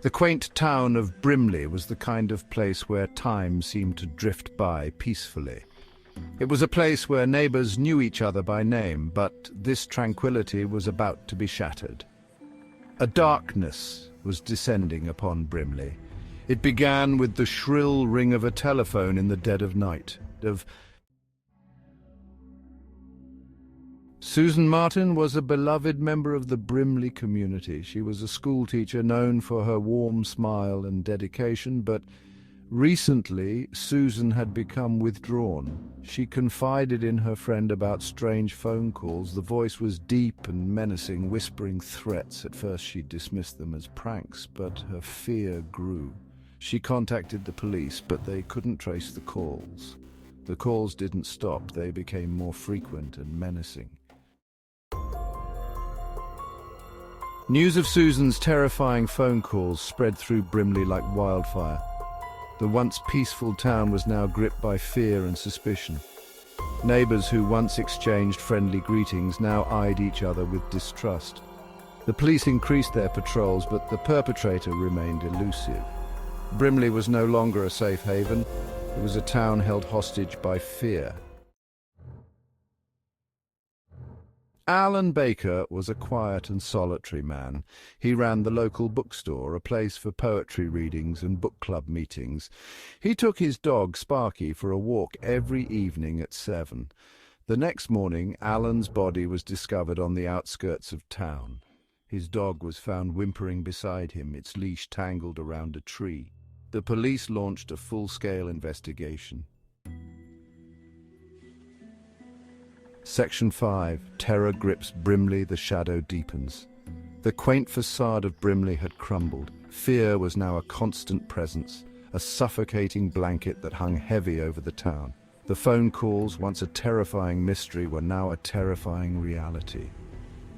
The quaint town of Brimley was the kind of place where time seemed to drift by peacefully. It was a place where neighbors knew each other by name, but this tranquility was about to be shattered. A darkness was descending upon Brimley. It began with the shrill ring of a telephone in the dead of night. Susan Martin was a beloved member of the Brimley community. She was a schoolteacher known for her warm smile and dedication, but recently Susan had become withdrawn. She confided in her friend about strange phone calls. The voice was deep and menacing, whispering threats. At first she dismissed them as pranks, but her fear grew. She contacted the police, but they couldn't trace the calls. The calls didn't stop. They became more frequent and menacing. News of Susan's terrifying phone calls spread through Brimley like wildfire. The once peaceful town was now gripped by fear and suspicion. Neighbors who once exchanged friendly greetings now eyed each other with distrust. The police increased their patrols, but the perpetrator remained elusive. Brimley was no longer a safe haven. It was a town held hostage by fear. Alan Baker was a quiet and solitary man. He ran the local bookstore, a place for poetry readings and book club meetings. He took his dog, Sparky, for a walk every evening at 7. The next morning, Alan's body was discovered on the outskirts of town. His dog was found whimpering beside him, its leash tangled around a tree. The police launched a full-scale investigation. Section 5. Terror grips Brimley, the shadow deepens. The quaint facade of Brimley had crumbled. Fear was now a constant presence, a suffocating blanket that hung heavy over the town. The phone calls, once a terrifying mystery, were now a terrifying reality.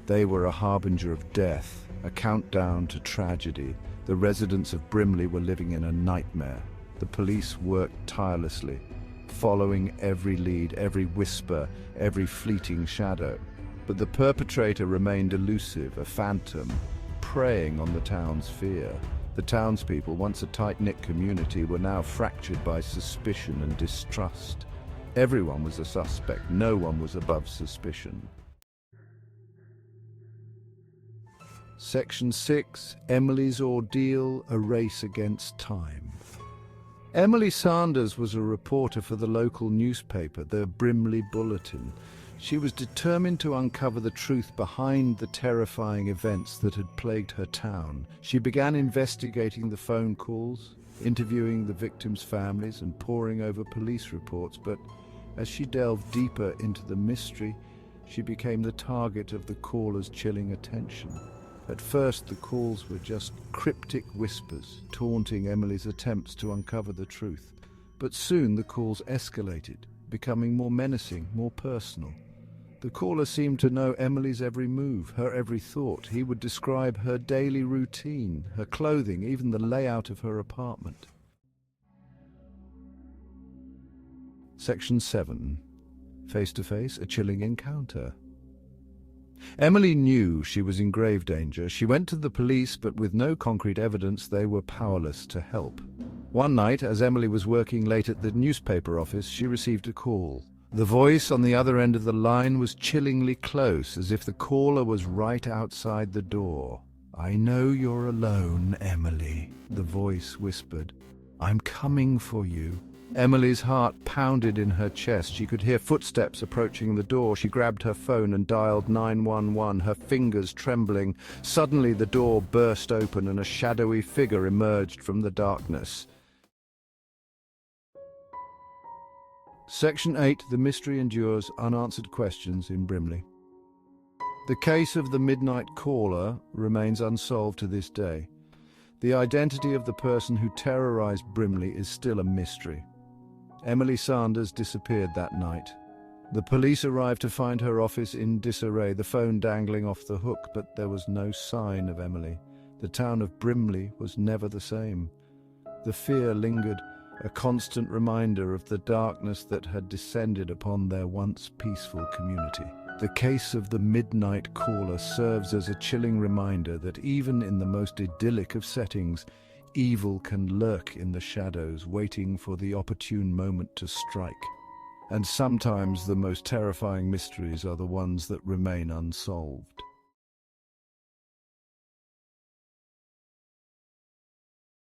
They were a harbinger of death, a countdown to tragedy. The residents of Brimley were living in a nightmare. The police worked tirelessly, following every lead, every whisper, every fleeting shadow. But the perpetrator remained elusive, a phantom, preying on the town's fear. The townspeople, once a tight-knit community, were now fractured by suspicion and distrust. Everyone was a suspect. No one was above suspicion. Section 6. Emily's Ordeal, a Race Against Time. Emily Sanders was a reporter for the local newspaper, the Brimley Bulletin. She was determined to uncover the truth behind the terrifying events that had plagued her town. She began investigating the phone calls, interviewing the victims' families, and poring over police reports. But as she delved deeper into the mystery, she became the target of the callers' chilling attention. At first, the calls were just cryptic whispers, taunting Emily's attempts to uncover the truth. But soon the calls escalated, becoming more menacing, more personal. The caller seemed to know Emily's every move, her every thought. He would describe her daily routine, her clothing, even the layout of her apartment. Section 7. Face-to-face, a chilling encounter. Emily knew she was in grave danger. She went to the police, but with no concrete evidence, they were powerless to help. One night, as Emily was working late at the newspaper office, she received a call. The voice on the other end of the line was chillingly close, as if the caller was right outside the door. "I know you're alone, Emily," the voice whispered. "I'm coming for you." Emily's heart pounded in her chest. She could hear footsteps approaching the door. She grabbed her phone and dialed 911, her fingers trembling. Suddenly the door burst open and a shadowy figure emerged from the darkness. Section 8. The mystery endures, unanswered questions in Brimley. The case of the midnight caller remains unsolved to this day. The identity of the person who terrorized Brimley is still a mystery. Emily Sanders disappeared that night. The police arrived to find her office in disarray, the phone dangling off the hook, but there was no sign of Emily. The town of Brimley was never the same. The fear lingered, a constant reminder of the darkness that had descended upon their once peaceful community. The case of the midnight caller serves as a chilling reminder that even in the most idyllic of settings, evil can lurk in the shadows, waiting for the opportune moment to strike. And sometimes the most terrifying mysteries are the ones that remain unsolved.